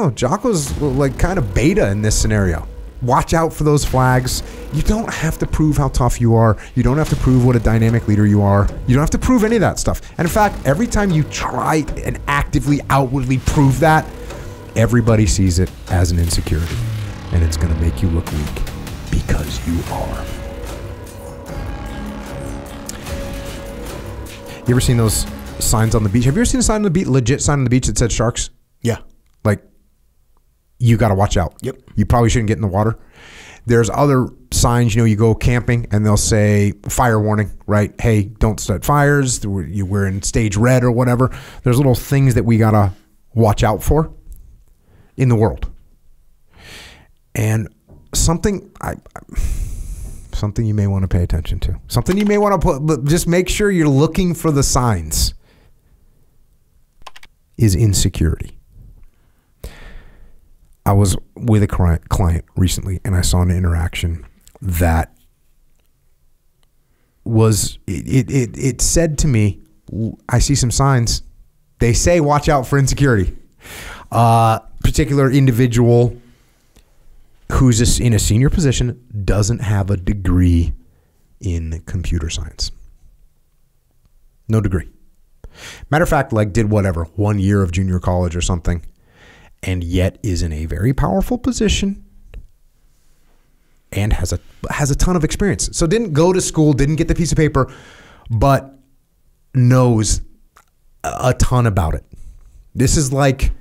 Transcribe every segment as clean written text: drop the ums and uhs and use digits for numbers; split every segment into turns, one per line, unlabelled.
know, Jocko's like kind of beta in this scenario. Watch out for those flags. You don't have to prove how tough you are. You don't have to prove what a dynamic leader you are. You don't have to prove any of that stuff. And in fact, every time you try and actively, outwardly prove that, everybody sees it as an insecurity. And it's going to make you look weak because you are. You ever seen those signs on the beach? Have you ever seen a sign on the beach, legit sign on the beach that said sharks?
Yeah.
Like, you got to watch out.
Yep.
You probably shouldn't get in the water. There's other signs, you go camping and they'll say fire warning, right? Hey, don't start fires. We're in stage red or whatever. There's little things that we got to watch out for in the world. And something you may want to pay attention to. Something you may want to put, but just make sure you're looking for the signs, is insecurity. I was with a client recently and I saw an interaction that was, it said to me, I see some signs. They say, watch out for insecurity. Particular individual who's in a senior position doesn't have a degree in computer science. No degree. Matter of fact, like did whatever, 1 year of junior college or something, and yet is in a very powerful position and has a ton of experience. So didn't go to school, didn't get the piece of paper, but knows a ton about it. This is like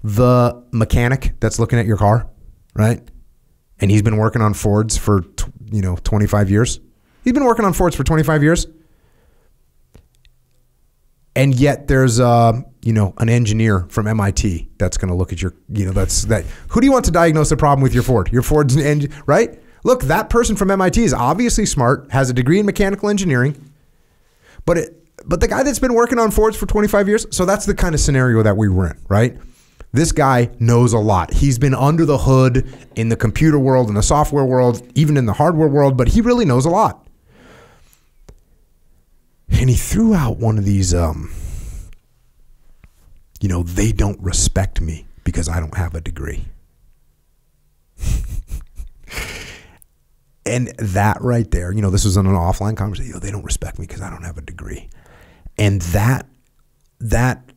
the mechanic that's looking at your car, right? And he's been working on Fords for 25 years. He's been working on Fords for 25 years. And yet there's an engineer from MIT that's going to look at your, who do you want to diagnose the problem with your Ford? Your Ford's an engine, right? Look, that person from MIT is obviously smart, has a degree in mechanical engineering, but the guy that's been working on Fords for 25 years, so that's the kind of scenario that we were in, right? This guy knows a lot. He's been under the hood in the computer world, in the software world, even in the hardware world, but he really knows a lot. And he threw out one of these, they don't respect me because I don't have a degree. And that right there, this was in an offline conversation. They don't respect me because I don't have a degree. And that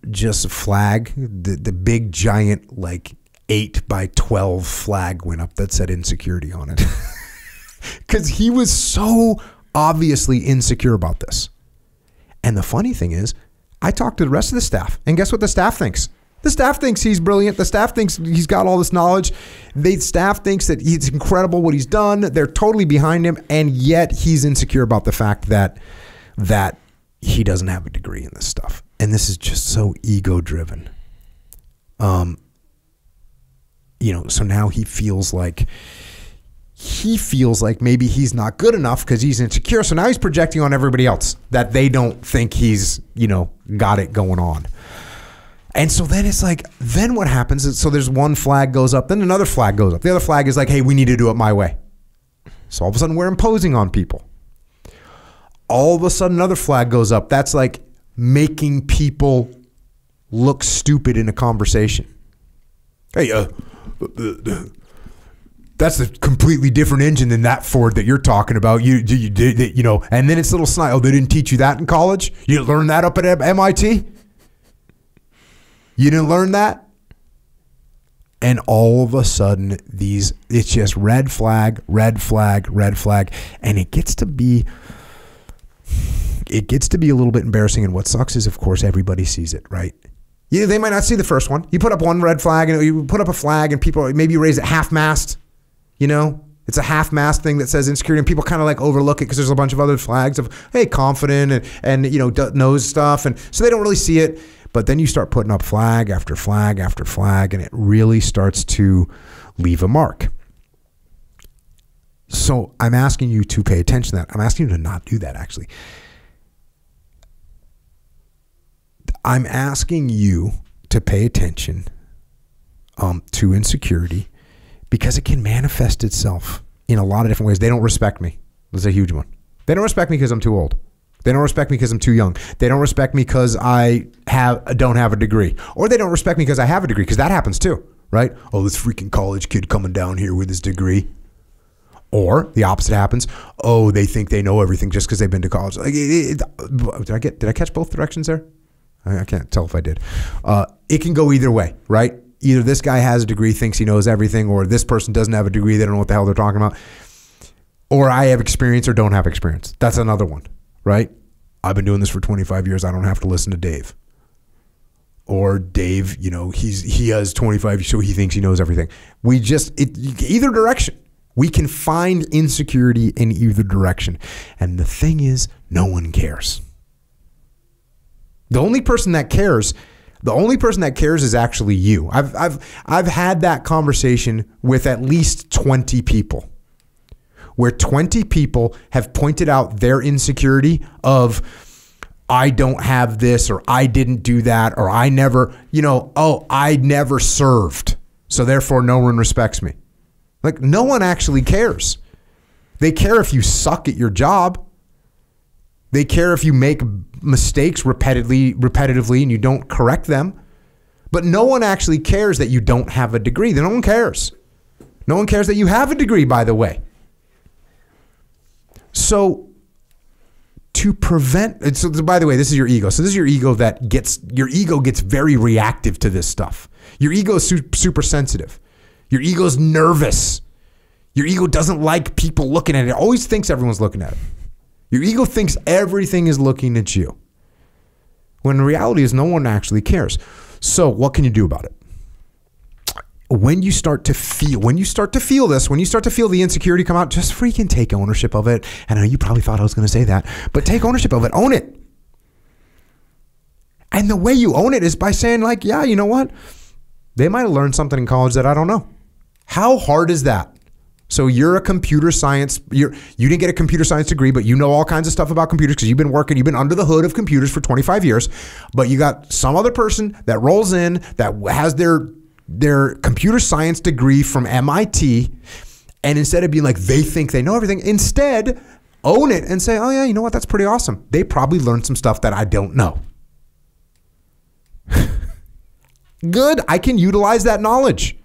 just flag, the big giant 8x12 flag went up that said insecurity on it. Because he was so obviously insecure about this. And the funny thing is, I talked to the rest of the staff, and guess what the staff thinks? The staff thinks he's brilliant. The staff thinks he's got all this knowledge. The staff thinks that it's incredible what he's done. They're totally behind him, and yet he's insecure about the fact that he doesn't have a degree in this stuff. And this is just so ego-driven. So now he feels like maybe he's not good enough because he's insecure. So now he's projecting on everybody else that they don't think he's, got it going on. And so then it's like, then what happens is, so there's one flag goes up, then another flag goes up. The other flag is like, hey, we need to do it my way. So all of a sudden we're imposing on people. All of a sudden another flag goes up. That's like making people look stupid in a conversation. Hey, that's a completely different engine than that Ford that you're talking about. You did, and then it's a little snide. Oh, they didn't teach you that in college? You didn't learn that up at MIT? You didn't learn that? And all of a sudden, it's just red flag, red flag, red flag. And it gets to be a little bit embarrassing. And what sucks is, of course, everybody sees it, right? Yeah, they might not see the first one. You put up one red flag, and you put up a flag, and people, maybe you raise it half-mast. It's a half-mast thing that says insecurity, and people kind of overlook it because there's a bunch of other flags of, hey, confident and knows stuff. And so they don't really see it. But then you start putting up flag after flag after flag, and it really starts to leave a mark. So I'm asking you to pay attention to that. I'm asking you to not do that, actually. I'm asking you to pay attention to insecurity because it can manifest itself in a lot of different ways. They don't respect me. That's a huge one. They don't respect me because I'm too old. They don't respect me because I'm too young. They don't respect me because I don't have a degree. Or they don't respect me because I have a degree, because that happens too, right? Oh, this freaking college kid coming down here with his degree. Or the opposite happens. Oh, they think they know everything just because they've been to college. Like, did I catch both directions there? I can't tell if I did. It can go either way, right? Either this guy has a degree, thinks he knows everything, or this person doesn't have a degree, they don't know what the hell they're talking about. Or I have experience or don't have experience. That's another one, right? I've been doing this for 25 years. I don't have to listen to Dave. Or Dave, he has 25, so he thinks he knows everything. Either direction. We can find insecurity in either direction. And the thing is, no one cares. The only person that cares is actually you. I've had that conversation with at least 20 people, where 20 people have pointed out their insecurity of, I don't have this, or I didn't do that, or I never, I never served, so therefore no one respects me. Like, no one actually cares. They care if you suck at your job. They care if you make mistakes repetitively and you don't correct them. But no one actually cares that you don't have a degree. No one cares. No one cares that you have a degree, by the way. So by the way, this is your ego. So this is your ego your ego gets very reactive to this stuff. Your ego is super sensitive. Your ego's nervous. Your ego doesn't like people looking at it. It always thinks everyone's looking at it. Your ego thinks everything is looking at you, when the reality is no one actually cares. So what can you do about it? When you start to feel this, when you start to feel the insecurity come out, just freaking take ownership of it. I know you probably thought I was going to say that, but take ownership of it. Own it. And the way you own it is by saying, like, yeah, you know what? They might have learned something in college that I don't know. How hard is that? So you're a computer science, you didn't get a computer science degree, but you know all kinds of stuff about computers because you've been under the hood of computers for 25 years, but you got some other person that rolls in that has their computer science degree from MIT, and instead of being like, they think they know everything, instead own it and say, oh yeah, you know what? That's pretty awesome. They probably learned some stuff that I don't know. Good. I can utilize that knowledge.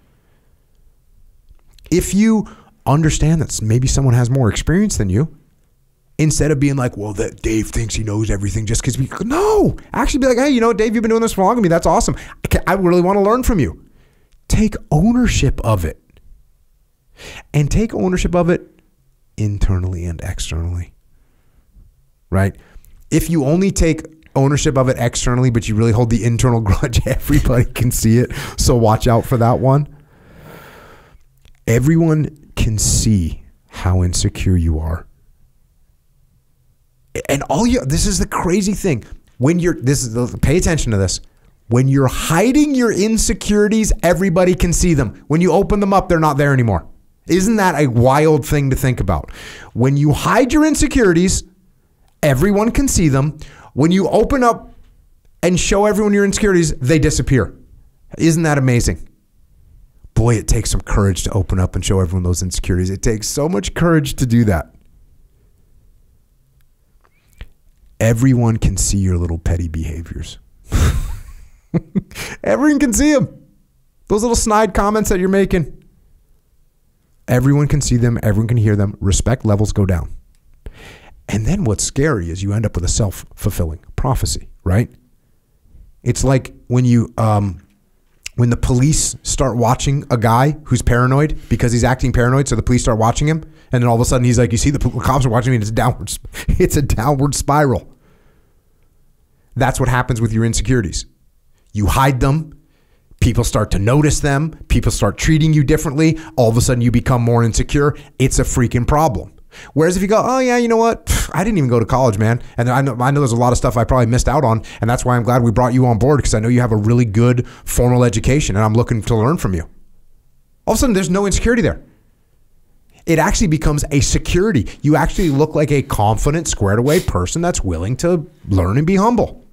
If you understand that maybe someone has more experience than you, instead of being like, well, that Dave thinks he knows everything just because no, actually be like, hey, Dave, you've been doing this for long with me. That's awesome. I really want to learn from you. Take ownership of it, and take ownership of it internally and externally, right? If you only take ownership of it externally, but you really hold the internal grudge, everybody can see it. So watch out for that one. Everyone can see how insecure you are. And this is the crazy thing. Pay attention to this. When you're hiding your insecurities, everybody can see them. When you open them up, they're not there anymore. Isn't that a wild thing to think about? When you hide your insecurities, everyone can see them. When you open up and show everyone your insecurities, they disappear. Isn't that amazing? Boy, it takes some courage to open up and show everyone those insecurities. It takes so much courage to do that. Everyone can see your little petty behaviors. Everyone can see them. Those little snide comments that you're making. Everyone can see them. Everyone can hear them. Respect levels go down. And then what's scary is you end up with a self-fulfilling prophecy, right? It's like when the police start watching a guy who's paranoid because he's acting paranoid, so the police start watching him, and then all of a sudden he's like, you see, the cops are watching me, and it's a downward spiral. That's what happens with your insecurities. You hide them, people start to notice them, people start treating you differently, all of a sudden you become more insecure. It's a freaking problem. Whereas if you go, oh yeah, you know what? I didn't even go to college, man. And I know there's a lot of stuff I probably missed out on. And that's why I'm glad we brought you on board, because I know you have a really good formal education and I'm looking to learn from you. All of a sudden there's no insecurity there. It actually becomes a security. You actually look like a confident, squared away person that's willing to learn and be humble.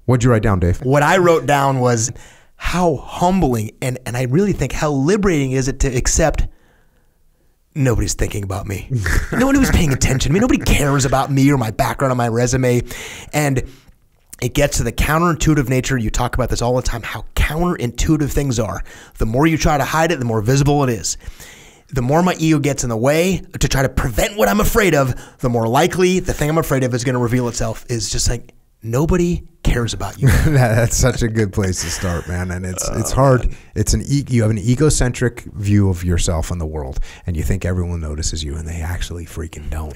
What'd you write down, Dave?
What I wrote down was how humbling and I really think how liberating is it to accept nobody's thinking about me. Nobody was paying attention to me. Nobody cares about me or my background or my resume. And it gets to the counterintuitive nature. You talk about this all the time, how counterintuitive things are. The more you try to hide it, the more visible it is. The more my ego gets in the way to try to prevent what I'm afraid of, the more likely the thing I'm afraid of is going to reveal itself. Is just like, nobody cares about you.
That's such a good place to start, man. And it's hard. Man. You have an egocentric view of yourself and the world, and you think everyone notices you, and they actually freaking don't.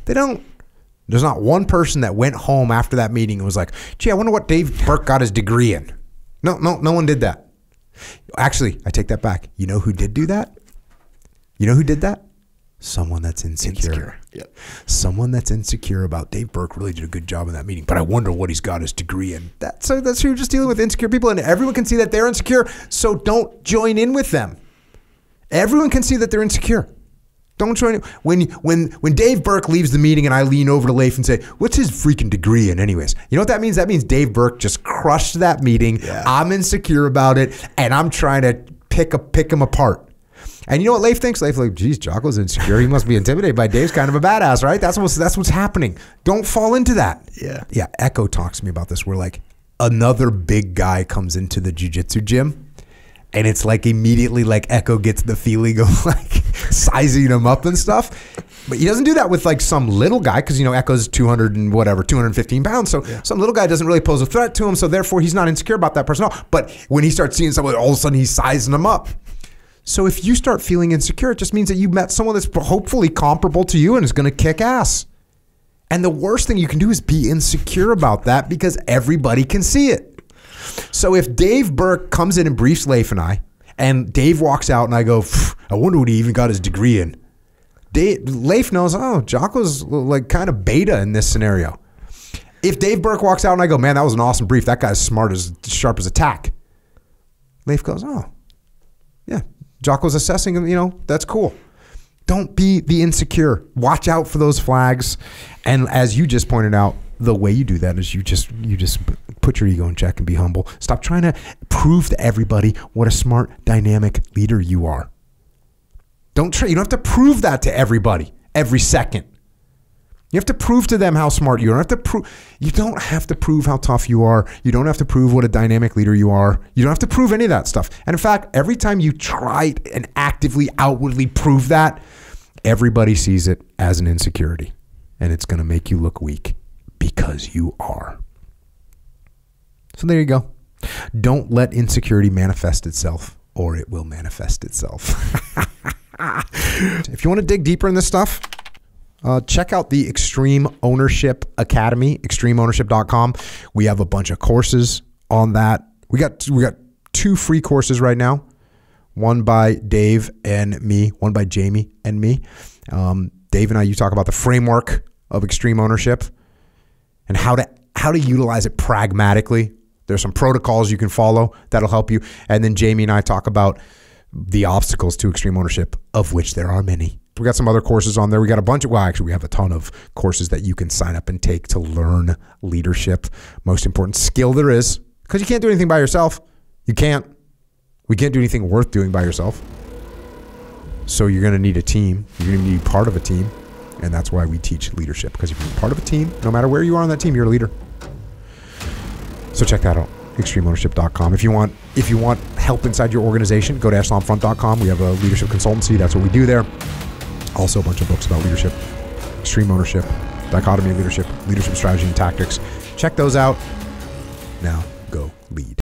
They don't. There's not one person that went home after that meeting and was like, gee, I wonder what Dave Burke got his degree in. No one did that. Actually, I take that back. You know who did do that? You know who did that? Someone that's insecure.
Yep.
Someone that's insecure about Dave Burke really did a good job in that meeting, but I wonder what he's got his degree in. That's who you're just dealing with, insecure people, and everyone can see that they're insecure, so don't join in with them. Everyone can see that they're insecure. Don't join in. When Dave Burke leaves the meeting and I lean over to Leif and say, what's his freaking degree in anyways? You know what that means? That means Dave Burke just crushed that meeting. Yeah. I'm insecure about it, and I'm trying to pick him apart. And you know what Leif thinks? Leif's like, geez, Jocko's insecure. He must be intimidated by Dave's kind of a badass, right? That's what's happening. Don't fall into that. Yeah. Echo talks to me about this. Where like another big guy comes into the jiu-jitsu gym, and it's like immediately like Echo gets the feeling of like sizing him up and stuff. But he doesn't do that with like some little guy, because, you know, Echo's 215 pounds. So some little guy doesn't really pose a threat to him. So therefore he's not insecure about that person at all. But when he starts seeing someone, all of a sudden he's sizing them up. So if you start feeling insecure, it just means that you met someone that's hopefully comparable to you and is going to kick ass. And the worst thing you can do is be insecure about that, because everybody can see it. So if Dave Burke comes in and briefs Leif and Dave walks out and I go, I wonder what he even got his degree in. Leif knows, oh, Jocko's like kind of beta in this scenario. If Dave Burke walks out and I go, man, that was an awesome brief. That guy's sharp as a tack. Leif goes, oh, yeah. Jocko's assessing him, you know, that's cool. Don't be the insecure. Watch out for those flags. And as you just pointed out, the way you do that is you just put your ego in check and be humble. Stop trying to prove to everybody what a smart, dynamic leader you are. You don't have to prove that to everybody every second. You have to prove to them how smart you are. You don't have to prove how tough you are. You don't have to prove what a dynamic leader you are. You don't have to prove any of that stuff. And in fact, every time you try and actively, outwardly prove that, everybody sees it as an insecurity. And it's going to make you look weak, because you are. So there you go. Don't let insecurity manifest itself, or it will manifest itself. If you want to dig deeper in this stuff, check out the Extreme Ownership Academy, extremeownership.com. We have a bunch of courses on that. We got 2 free courses right now. One by Dave and me, one by Jamie and me. Dave and I, you talk about the framework of extreme ownership and how to utilize it pragmatically. There's some protocols you can follow that'll help you. And then Jamie and I talk about the obstacles to extreme ownership, of which there are many. We got some other courses on there. We got a bunch of, well, actually, we have a ton of courses that you can sign up and take to learn leadership. Most important skill there is, because you can't do anything by yourself. We can't do anything worth doing by yourself. So you're going to need a team. You're going to need part of a team. And that's why we teach leadership, because if you're part of a team, no matter where you are on that team, you're a leader. So check that out, extremeownership.com. If you want help inside your organization, go to echelonfront.com. We have a leadership consultancy. That's what we do there. Also a bunch of books about leadership, extreme ownership, dichotomy of leadership, leadership strategy and tactics. Check those out. Now go lead.